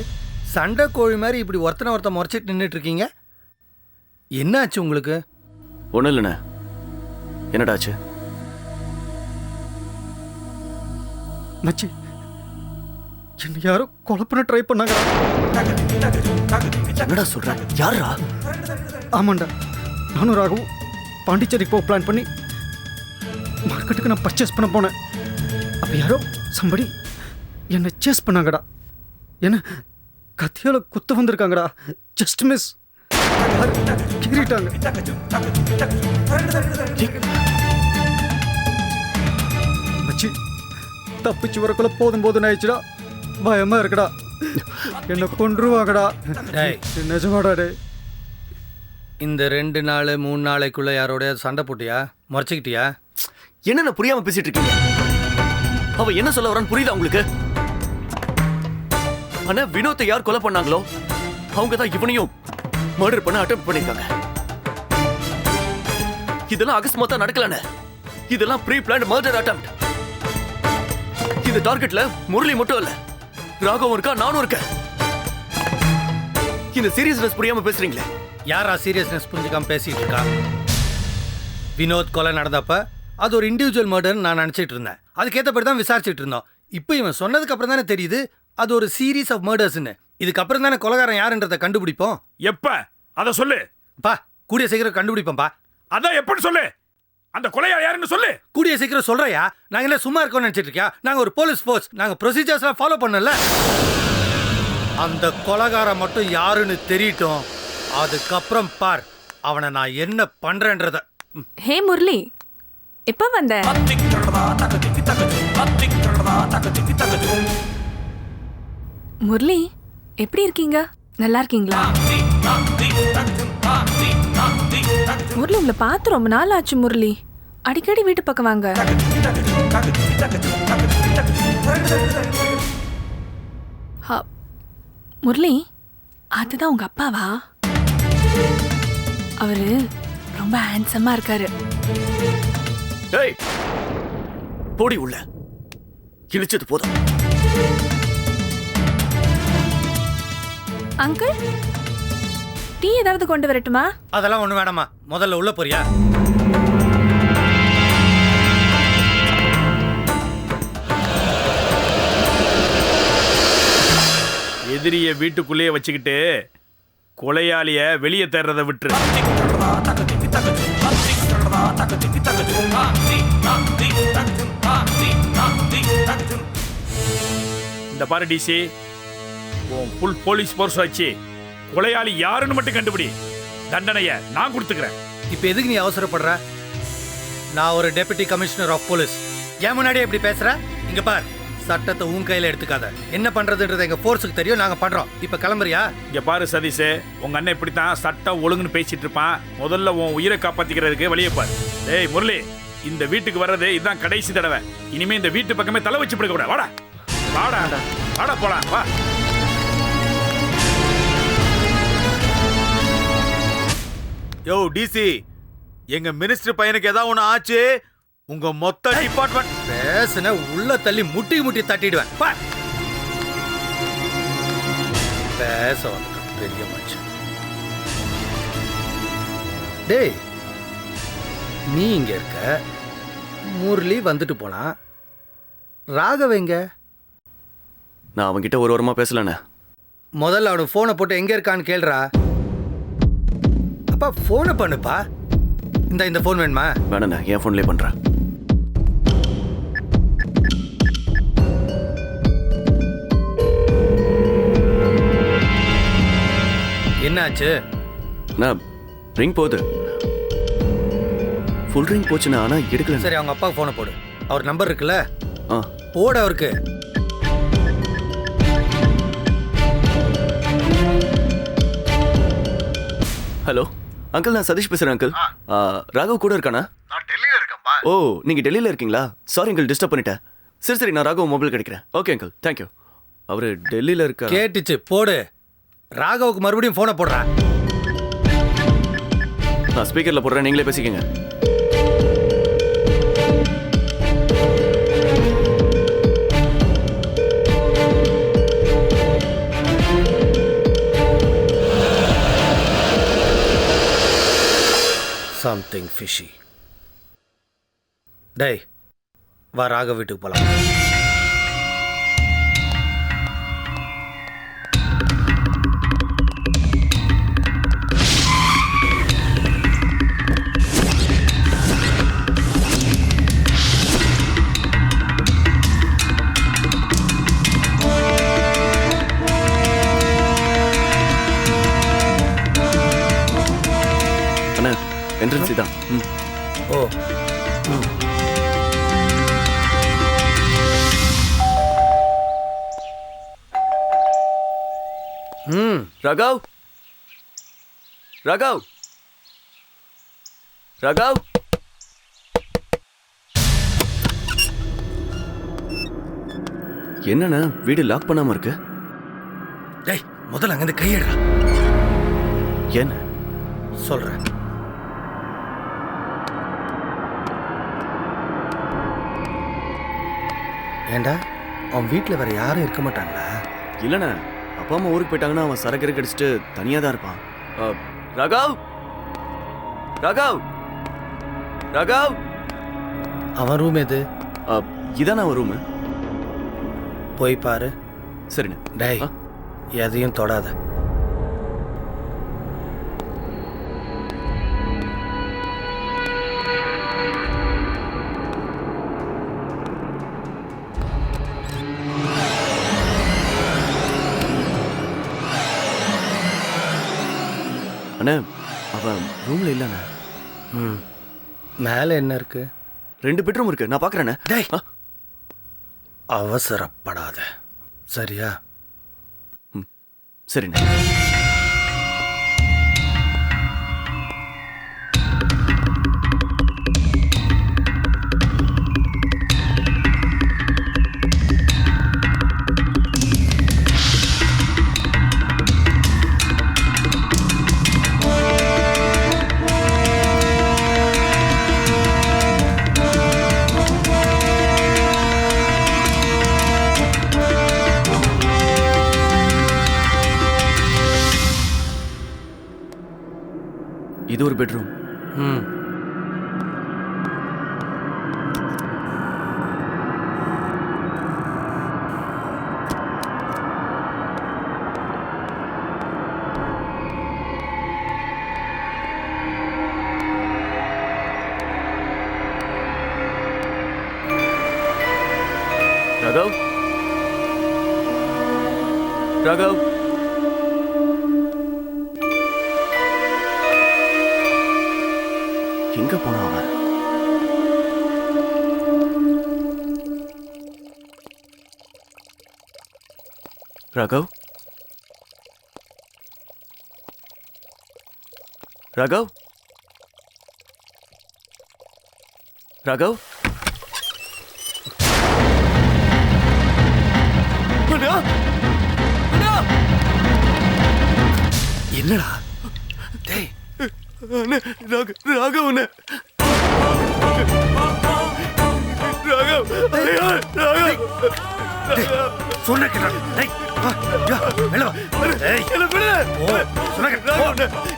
சண்டை கோழி மாதிரி இப்படி ஒருத்தனை முறைச்சிட்டு நின்றுட்டு இருக்கீங்க. என்ன ஆச்சு உங்களுக்கு? ஒன்றும் இல்லைண்ணே. என்னடாச்சு? மச்சி, என்ன யாரோ கொலை பண்ண ட்ரை பண்ணாங்க. என்னடா சொல்ற? யாரா? ஆமாண்டா, நானும் ராகவும் பாண்டிச்சேரிக்கு போக பிளான் பண்ணி மார்க்கெட்டுக்கு நான் பர்ச்சேஸ் பண்ண போனேன். அப்போ யாரோ சம்படி என்னை சேஸ் பண்ணாங்கடா. என்ன கத்தியால குத்த வந்திருக்காங்கடா. Just miss கீறிட்டாங்க. மச்சி, தப்பிச்சு வரக்குள்ள போதும் ஆயிடுச்சுடா. பயமா இருக்குடா. என்ன கொன்றுவாங்கடா. நிஜமாடா டே. இந்த 2 நாள் 3 நாளைக்குள்ள யாரோட சண்டை போட்டியா, முறைச்சிக்கிட்டியா? என்னென்ன புரியாம பேசிட்டு இருக்கீங்க? அவ என்ன சொல்ல வரான்னு புரியுதா உங்களுக்கு? ஆனா வினோத்தை யார் கொலை பண்ணாங்களோ அவங்க தான் இவனையும் மர்டர் பண்ண அட்டெம்ப்ட் பண்ணிருக்காங்க. இதெல்லாம் அகஸ்மாத்தா நடக்கலன்னு. இதெல்லாம் ப்ரீ பிளான்ட் மர்டர் அட்டெம்ப்ட். இந்த டார்கெட்ல முரளி மட்டும் இல்ல, ராகவும் இருக்கா, நானும் இருக்கேன். இந்த சீரியஸ்னஸ் புரியாம பேசுறீங்களே. யாரா சீரியஸ்னஸ் புரிஞ்சுக்காம பேசிட்டு இருக்கா? வினோத் கொலை நடந்தப்ப அது ஒரு இண்டிவிஜுவல் மர்டர்னு நான் நினைச்சிட்டு இருந்தேன். அதுக்கேற்றபடி தான் விசாரிச்சுட்டு இருந்தோம். இப்போ இவன் சொன்னதுக்கு அப்புறம் தானே தெரியுது அது ஒரு சீரீஸ் ஆஃப் மர்டர்ஸ்னு. இதுக்கப்புறம் தானே கொலைகாரன் யாருன்றதை கண்டுபிடிப்போம். எப்ப? அத சொல்லு. பா, கூடிய சீக்கிரம் கண்டுபிடிப்போம்பா. அதான் எப்பன்னு சொல்லு. அந்த கொலையாளி யாருன்னு சொல்லு. கூடிய சீக்கிரம் சொல்றையா? நாங்க என்ன சும்மா இருக்கோம்னு நினைச்சிட்டு இருக்கியா? நாங்க ஒரு போலீஸ் ஃபோர்ஸ். நாங்க ப்ரொசீஜர்ஸ்லாம் ஃபாலோ பண்ணல. அந்த கொலைகாரன் மட்டும் யாருன்னு தெரியட்டும். அதுக்கப்புறம் பார் அவனை நான் என்ன பண்றேன்றத. ஹே முரளி, எப்ப வந்த? முரளி, எப்படி இருக்கீங்க? நல்லா இருக்கீங்களா? முரளி, உங்களை பார்த்து ரொம்ப நாள் ஆச்சு. முரளி, அடிக்கடி வீட்டு பக்கம் வாங்க. முரளி, அதுதான் உங்க அப்பாவா? அவரு ரொம்ப ஹேண்ட்ஸமா இருக்காரு. ஏய், போடி உள்ள. கிழிச்சது போதும். அங்கிள், டீ ஏதாவது கொண்டு வரட்டுமா? அதெல்லாம் ஒண்ணு வேணாமா. முதல்ல உள்ள போறியா? எதிரிய வீட்டுக்குள்ளேயே வச்சுக்கிட்டு கொலையாளிய வெளியே தேடுறத விட்டுரு. இந்த பாரு டிசி, உன் ஃபுல் போலீஸ் ஃபோர்ஸ் வச்சு கொலையாளி யாருன்னு மட்டும் கண்டுபிடி. தண்டனைய நான் கொடுத்துக்கிறேன். இப்ப எதுக்கு நீ அவசரப்படுற? நான் ஒரு டெபுட்டி கமிஷனர் ஆஃப் போலீஸ். ஏன் முன்னாடி எப்படி பேசுற? இங்க பார், சட்டத்தை உன் கையில எடுத்துக்காத. என்ன பண்றதுன்றது எங்க போர்ஸுக்கு தெரியும். நாங்க பண்றோம். இப்ப கிளம்புறியா? இங்க பாரு சதீஷ், உங்க அண்ணன் இப்படித்தான் சட்டம் ஒழுங்குன்னு பேசிட்டு இருப்பான். முதல்ல உன் உயிரை காப்பாத்திக்கிறதுக்கு வெளியே பாரு. ஏய் முரளி, இந்த வீட்டுக்கு வர்றது இதுதான் கடைசி தடவை. இனிமே இந்த வீட்டு பக்கமே தலை வச்சு படுக்க கூடாது. வாடா வாடா வாடா போலாம் வா. யோ டிசி, எங்க மினிஸ்டர் பையனுக்கு ஏதாவது ஒண்ணு ஆச்சு, உங்க மொத்த டிபார்ட்மெண்ட் பேசுன உள்ள தள்ளி முட்டி முட்டி தட்டிடுவேன். பேச வந்துட்டோம் பெரிய மனுஷன். டேய், நீ இங்க இருக்க, முரளி வந்துட்டு போனா, ராகவங்க நான் அவன்கிட்ட ஒரு வாரமா பேசலண்ணே. முதல்ல அவனுக்கு போனை போட்டு எங்க இருக்கான்னு கேளுடா. அப்பா போனை பண்ணுப்பா. இந்த ஃபோன் வேணுமா? வேணாண்ணா, என் ஃபோன்லேயே பண்ணுறேன். என்னாச்சு? நான் ரிங் போகுது. ஃபுல் ரிங் போச்சுண்ணா, ஆனால் எடுக்கல. சரி, அவங்க அப்பாவுக்கு ஃபோனை போடு. அவர் நம்பர் இருக்குல்ல, ஆ போடு அவருக்கு. ஹலோ அங்கிள், நான் சதீஷ் பேசுகிறேன் அங்கிள். ராகவ் கூட இருக்கானா? நான் டெல்லியில இருக்கேன்பா. ஓ, நீங்கள் டெல்லியில் இருக்கீங்களா? சாரி அங்கிள், டிஸ்டர்ப் பண்ணிட்டேன். சரி, நான் ராகவ் மொபைல் கிடைக்கிறேன். Okay uncle, thank you. அவர் டெல்லியில் இருக்கார். கேட்டுச்சு, போடு. ராகவுக்கு மறுபடியும் ஃபோனை போடுறேன். நான் ஸ்பீக்கரில் போடுறேன், நீங்களே பேசிக்கங்க. Something fishy. டேய், வா ராகவ் வீட்டுக்கு போலாம். என்ட்ரன்ஸ் தான். ஓ, ராகவ், ராகவ், ராகவ். என்னண்ணா வீடு லாக் பண்ணாம இருக்கு? டேய், முதல்ல அங்கிருந்து கையெடுறா. என்ன சொல்றேன். ஏண்டா, அவன் வீட்டில் வேற யாரும் இருக்க மாட்டாங்களா? இல்லைண்ணா, அப்பா அம்மா ஊருக்கு போயிட்டாங்கன்னா அவன் சரக்கு அடிச்சுட்டு தனியாக தான் இருப்பான். ராகவ், ராகவ், ராகவ். அவன் ரூம் எது? இதானே அவன் ரூமு. போய் பாரு. சரிண்ணே. டேய், எதையும் தொடாத. அண்ணா, அவன் ரூம்ல இல்லைண்ணா. மேலே என்ன இருக்கு? 2 பெட்ரூம் இருக்கு, நான் பார்க்குறேண்ணே. டேய், அவசரப்படாத, சரியா? சரிண்ணே. இது ஒரு பெட்ரூம். ராகவ், ராகவ். எங்க போனா அவன்? ராகவ், ராகவ், ராகவ். என்னடா? டேய், ராகவ், சொன்ன கேட்டா. டேய், வா, யா, மேல வா. டேய், என்ன பண்ணு? ஓ, சொன்ன கேட்டா.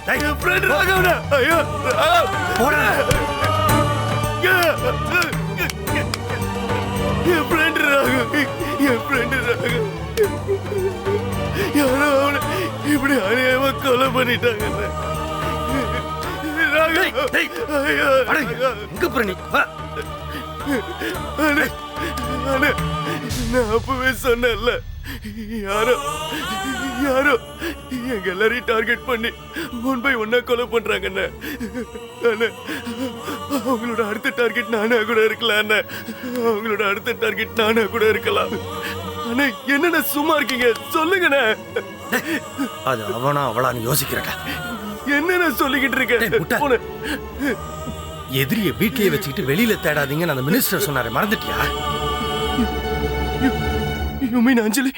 டேய், என் ஃப்ரெண்ட் ராகவ். ஐயோ, போடா. என் ஃப்ரெண்ட் ராகவ், என் ஃப்ரெண்ட் ராகவ். யாரோ அவனை இப்படி அநியாயமா கொலை பண்ணிட்டாங்க. எங்க போற நீ வா. நான் அப்பவே சொன்னேன்ல, யாரோ யாரோ எங்க எல்லாரையும் டார்கெட் பண்ணி 1 by 1 கொலை பண்றாங்கண்ணே. அவங்களோட அடுத்த டார்கெட் நானா கூட இருக்கலாம். அவங்களோட அடுத்த டார்கெட் நானா கூட இருக்கலாம். ஆனா என்னண்ணே சும்மா இருக்கீங்க, சொல்லுங்கண்ணே. அது அவனா அவளான்னு யோசிக்கிறேன். என்னண்ணே சொல்லிக்கிட்டு இருக்க? எதிரிய வீட்லயே வச்சுக்கிட்டு வெளியில தேடாதீங்கன்னு அந்த மினிஸ்டர் சொன்னாரு, மறந்துட்டியா? You mean Anjali?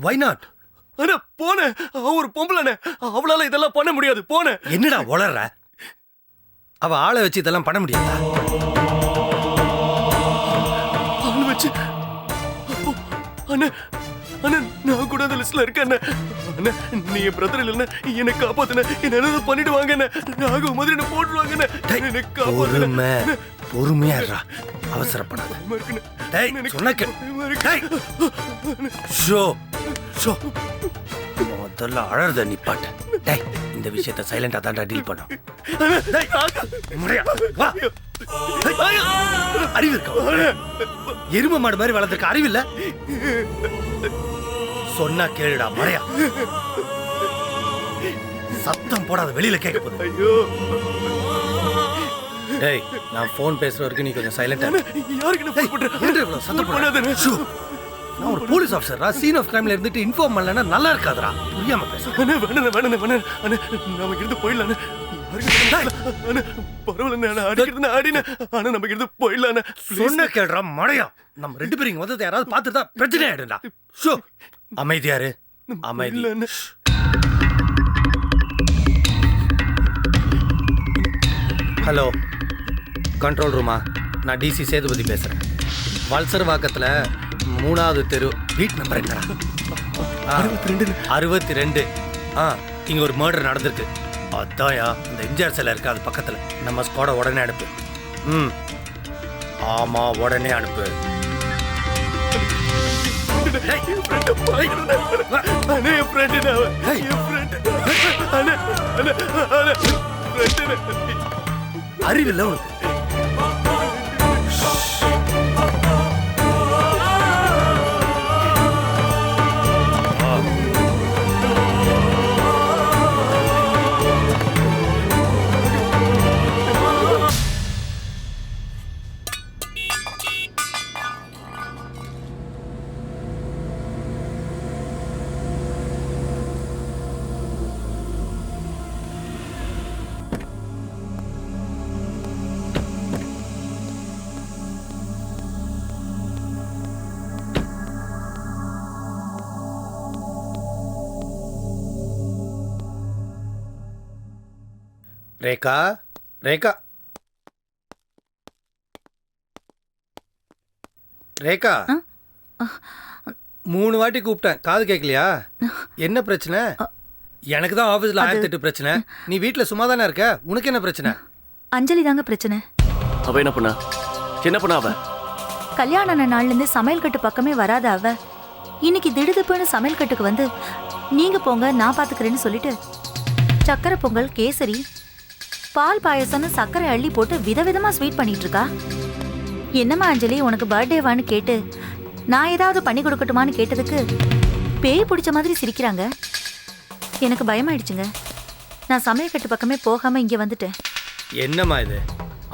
Why not? அண்ணா போனேன், அவ ஒரு பொம்பளைண்ணே, அவளால இதெல்லாம் பண்ண முடியாது. போனேன். என்னடா வளர்ற? அவ ஆளை வச்சு இதெல்லாம் பண்ண முடியாதா? ஆளை வச்சு? அண்ணா அண்ணா நான் கூட அந்த லிஸ்ட்ல இருக்கேன். அண்ணா நீ என் பிரதர் இல்லைன்னா என்னை காப்பாத்துன, என்ன ஏதாவது பண்ணிடுவாங்க. நாக மாதிரி என்ன போட்டுருவாங்க. பொறுமையா இருடா, அவசரப்படாத. முதல்ல அழறத நிப்பாட்ட. இந்த விஷயத்தை சைலண்டா தாண்டா டீல் பண்ணும். அறிவு இருக்க, எரும மாடு மாதிரி வளர்ந்துருக்க அறிவில்ல. சொன்னா கேளுடா மறையா. சத்தம் போடாத, வெளியில கேட்க போகுது. ஐயோ டேய், நான் போன் பேசுற வரைக்கும் நீ கொஞ்சம் சைலண்டா. யாருக்கு ஃபோன் பண்ற? சத்தம் போடாத. நான் ஒரு போலீஸ் ஆஃபீஸரா, சீன் ஆஃப் கிரைம்ல இருந்துட்டு இன்ஃபார்ம் பண்ணலன்னா நல்லா இருக்காதுடா. புரியாம பேசு. அண்ணா வேணாம் அண்ணா, நாம இருந்து போயிடலாம். பரவாயில்ல, அடிக்கிறது ஆடின. ஆனா நமக்கு இருந்து போயிடலாம். சொன்ன கேடுறா மடையா. நம்ம 2 பேரும் இங்க வந்தது யாராவது பார்த்துட்டா பிரச்சனை ஆயிடும்டா. ஷோ, அமைதியாரு, அமைதி. ஹலோ, கண்ட்ரோல் ரூமா? நான் டிசி சேதுபதி பேசுறேன். வல்சர் வாக்கத்துல 3வது தெரு, வீட் நம்பர் என்னடா? 62. இங்க ஒரு மர்டர் நடந்திருக்கு. அதான்யா இந்த எம்ஜிஆர் சிலை இருக்கு, அது பக்கத்துல. நம்ம ஸ்குவாட உடனே அனுப்பு. ஆமா, உடனே அனுப்பு. அறிவில்லை உனக்கு? ரேகா, ரேகா, ரேகா, 3 வாட்டி கூப்பிட்டேன், காது கேட்கலையா? என்ன பிரச்சனை? எனக்கு தான் ஆபீஸ்ல 1008 பிரச்சனை. நீ வீட்டுல சும்மா தானே இருக்க, உனக்கு என்ன பிரச்சனை? அஞ்சலி தாங்க பிரச்சனை. அவ என்ன பண்ணா? என்ன பண்ணா அவ? கல்யாண நாள்ல இருந்து சமையல் கட்டு பக்கமே வராத அவ இன்னைக்கு திடுதிப்புன்னு சமையல் கட்டுக்கு வந்து நீங்க போங்க நான் பாத்துக்கிறேன்னு சொல்லிட்டு சக்கரை பொங்கல், கேசரி, பால் பாயசம்னு சக்கரை அள்ளி போட்டு விதவிதமா ஸ்வீட் பண்ணிட்டு இருக்கா. என்னம்மா அஞ்சலி, உனக்கு பர்த்டேவான்னு கேட்டு நான் ஏதாவது பண்ணி கொடுக்கட்டுமான்னு கேட்டதுக்கு பேய் பிடிச்ச மாதிரி சிரிக்கிறாங்க. எனக்கு பயமாயிடுச்சுங்க. நான் சமையக்கட்டு பக்கமே போகாம இங்க வந்துட்டேன். என்னம்மா இது?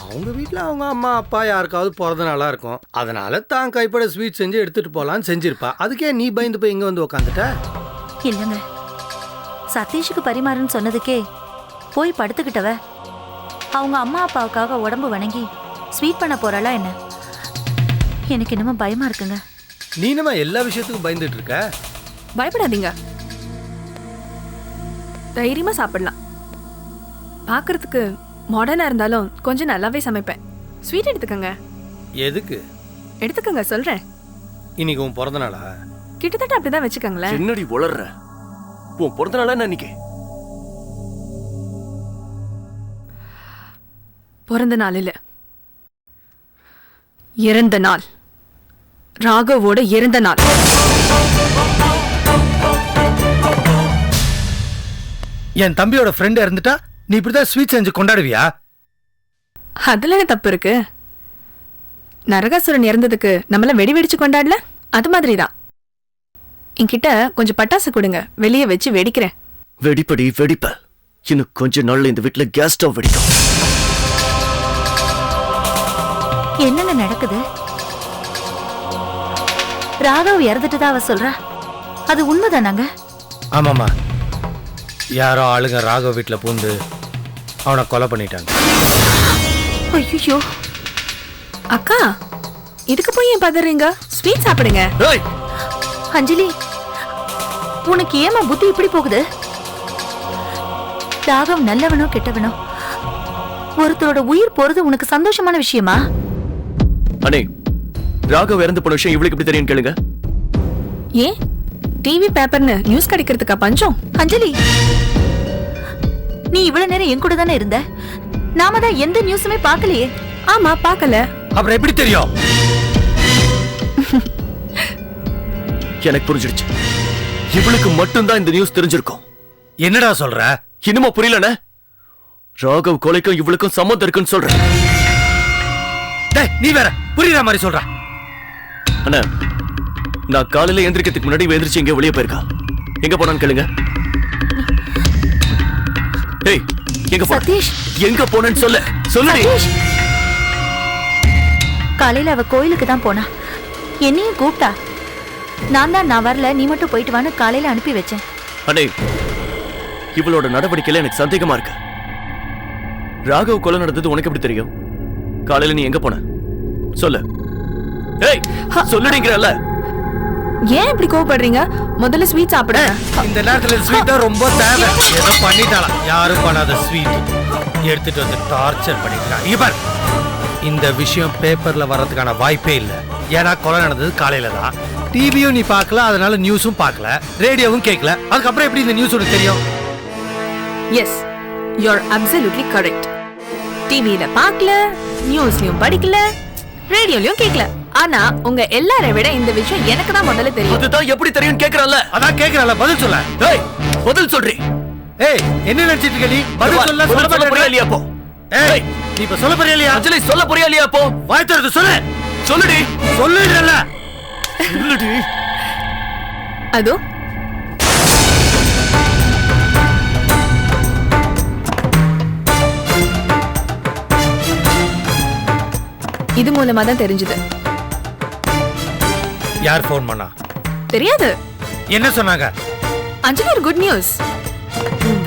அவங்க வீட்டில் அவங்க அம்மா அப்பா யாருக்காவது பிறந்த நாளாக இருக்கும், அதனால தான் கைப்பட ஸ்வீட் செஞ்சு எடுத்துட்டு போகலான்னு செஞ்சிருப்பா. அதுக்கே நீ பயந்து போய் இங்கே வந்து உக்காந்துட்ட? இல்லைங்க, சதீஷுக்கு பரிமாறுன்னு சொன்னதுக்கே போய் படுத்துக்கிட்டவ அவங்க அம்மா அப்பாவுக்காக உடம்பு வணங்கி ஸ்வீட் பண்ண போறாளா என்ன? எனக்கு என்னமோ பயமா இருக்குங்க. நீ என்னமா எல்லா விஷயத்துக்கும் பயந்துட்டு இருக்க? பயப்படாதீங்க, தைரியமா சாப்பிடலாம். பார்க்கறதுக்கு மாடர்னா இருந்தாலும் கொஞ்சம் நல்லாவே சமைப்பேன். ஸ்வீட் எடுத்துக்கங்க. எதுக்கு எடுத்துக்கங்க சொல்றேன். இன்னைக்கு உன் பிறந்த நாளா? கிட்டத்தட்ட அப்படிதான் வச்சுக்கங்களேன். என்னடி உளர்ற? உன் பிறந்த நாளா என்ன இன்னைக்கு? பிறந்த நாள் இல்ல, இறந்த நாள். ராகவோட இறந்த நாள். என் தம்பியோட ஃப்ரெண்ட் இறந்துட்டா நீ இப்படிதான் ஸ்வீட் செஞ்சு கொண்டாடுவியா? அதுல என்ன தப்பு இருக்கு? நரகாசுரன் இறந்ததுக்கு நம்மள வெடி வெடிச்சு கொண்டாடல, அது மாதிரிதான். என்கிட்ட கொஞ்சம் பட்டாசு கொடுங்க, வெளியே வச்சு வெடிக்கிறேன். வெடிப்படி வெடிப்ப. இன்னும் கொஞ்ச நாள்ல இந்த வீட்டுல கேஸ் ஸ்டவ் வெடிக்கும். என்னென்ன நடக்குது? ராகவ் இறந்துட்டுதான் அவ சொல்றா. அது உண்மைதானாங்க? ஆமாமா, யாரோ ஆளுங்க ராகவ் வீட்டுல பூந்து அவனை கொலை பண்ணிட்டாங்க. ஐயோ அக்கா, இதுக்கு போய் ஏன் பதறீங்க? ஸ்வீட் சாப்பிடுங்க. அஞ்சலி, உனக்கு ஏமா புத்தி இப்படி போகுது? ராகவ் நல்லவனோ கெட்டவனோ, ஒருத்தரோட உயிர் போறது உனக்கு சந்தோஷமான விஷயமா? அண்ணே, ராகவ் இறந்து போன விஷயம் இவளுக்கு எப்படி தெரியும் கேளுங்க. ஏன் டிவி பேப்பர்னு நியூஸ் கிடைக்கிறதுக்கா பஞ்சம்? அஞ்சலி, நீ இவ்வளவு நேரம் என் கூட தானே இருந்த. நாம தான் எந்த நியூஸுமே பார்க்கலையே. ஆமா, பார்க்கல. அப்புறம் எப்படி தெரியும்? எனக்கு புரிஞ்சிடுச்சு. இவளுக்கு மட்டும்தான் இந்த நியூஸ் தெரிஞ்சிருக்கும். என்னடா சொல்ற? இன்னுமா புரியலண்ணே? ராகவ் கொலைக்கும் இவளுக்கும் சம்மந்தம் இருக்குன்னு சொல்றேன். நீ வேற புரியுற மாதிரி சொல்ற. அண்ணா, நான் காலையில எந்திரிக்கிறதுக்கு முன்னாடி எந்திரிச்சு எங்க வெளியே போயிருக்கா. எங்க போனான்னு கேளுங்க. ஏய், எங்க போ? சதீஷ், எங்க போனேன்னு சொல்ல சொல்லுடி. காலையில அவ கோயிலுக்கு தான் போனா. என்னையும் கூப்பிட்டா. நான் வரல, நீ மட்டும் போயிட்டு வான்னு காலையில அனுப்பி வச்சேன். அண்ணே, இவளோட நடவடிக்கையில எனக்கு சந்தேகமா இருக்கு. ராகவ் கொலை நடந்தது உனக்கு எப்படி தெரியும்? காலையில நீ எங்க போன சொல்லு. ஏய், சொல்லுடிங்கறல்ல. ஏன் இப்படி கோவப்படுறீங்க? முதல்ல ஸ்வீட் சாப்பிடு. இந்த நேரத்துல ஸ்வீட் தான் ரொம்ப தேவை. ஏதோ பண்ணிட்டாலாம். யாரும் பண்ணாத ஸ்வீட் எடுத்துட்டு வந்து டார்ச்சர் பண்ணிட்டாங்க. இங்க பாரு, இந்த விஷயம் பேப்பர்ல வர்றதுக்கான வாய்ப்பே இல்லை. ஏன்னா கொலை நடந்தது காலையில தான். டிவியும் நீ பார்க்கல, அதனால நியூஸும் பார்க்கல, ரேடியோவும் கேட்கல. அதுக்கப்புறம் எப்படி இந்த நியூஸ் உனக்கு தெரியும்? Yes, you are absolutely correct. டிவியில பார்க்கல, நியூஸ்லயும் படிக்கல, ரேடியோலயும் கேட்கல. ஆனா உங்க எல்லாரை விட இந்த விஷயம் எனக்கு தான் முதல்ல தெரியும். அதுதான் எப்படி தெரியும் கேக்குறல்ல. அதான் கேக்குறல்ல, பதில் சொல்ல. ஏய், பதில் சொல்றீ. ஏய், என்ன நினைச்சிட்டு இருக்க நீ? பதில் சொல்ல. சொல்ல புரியலையா போ? ஏய், நீ இப்ப சொல்ல புரியலையா? அஞ்சலி, சொல்ல புரியலையா போ? வாய் திறந்து சொல்லு. சொல்லுடி. சொல்லுடல. சொல்லுடி. அதோ இது மூலமா தான் தெரிஞ்சது. யார் போன் பண்ணா? தெரியாது. என்ன சொன்னாங்க? அஞ்சலி, ஒரு குட் நியூஸ்.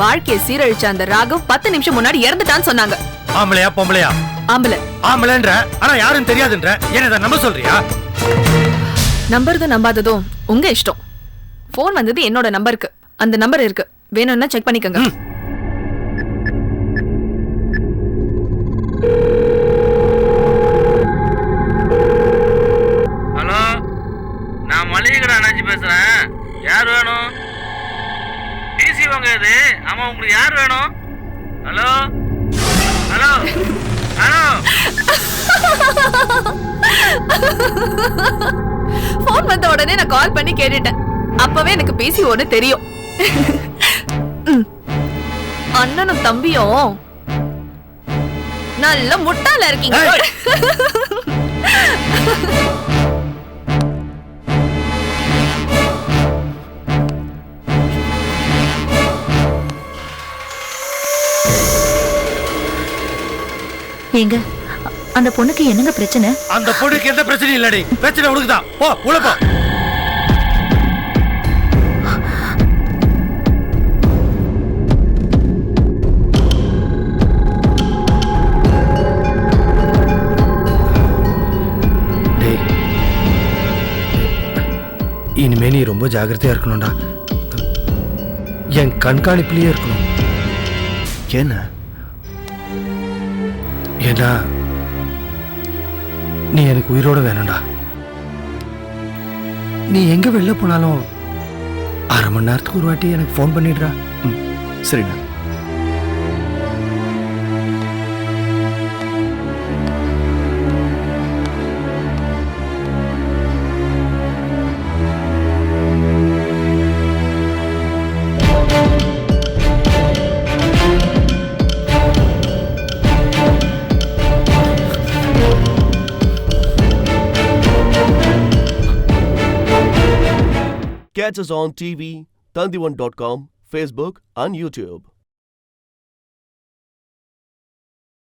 வாழ்க்கையை சீரழிச்ச அந்த ராகவ் 10 நிமிஷம் முன்னாடி இறந்துட்டான்னு சொன்னாங்க. ஆம்பளையா பொம்பளையா? ஆம்பளை. ஆம்பளைன்ற, ஆனா யாரும் தெரியாதுன்ற. என்ன நம்ப சொல்றியா? நம்புறதும் நம்பாததும் உங்க இஷ்டம். போன் வந்தது என்னோட நம்பருக்கு. அந்த நம்பர் இருக்கு, வேணும்னா செக் பண்ணிக்கோங்க. ஹலோ, நான் மளிகை கடை அண்ணாச்சி பேசுறேன். யார் வேணும்? டிசி வாங்க இது. ஆமா, உங்களுக்கு யார் வேணும்? Hello hello hello. போன் வந்த உடனே நான் கால் பண்ணி கேட்டுட்டேன். அப்பவே எனக்கு பேசி ஒண்ணு தெரியும். அண்ணனும் தம்பியும் நல்ல முட்டாள இருக்கீங்க. ஏங்க, அந்த பொண்ணுக்கு என்னங்க பிரச்சனை? அந்த பொண்ணுக்கு எந்த பிரச்சனையும் இல்லடி. பிரச்சனை உனக்குதான். போ, உள்ள போ. இனிமே நீ ரொம்ப ஜாகிரதையா இருக்கணும்டா. என் கண்காணிப்புலயே இருக்கணும். என்ன? ஏன்னா நீ எனக்கு உயிரோட வேணும்டா. நீ எங்க வெளில போனாலும் 1/2 மணி நேரத்துக்கு ஒரு வாட்டி எனக்கு ஃபோன் பண்ணிடுறா. சரிண்ணா. Catch us on TV, Tandivan.com, Facebook and YouTube.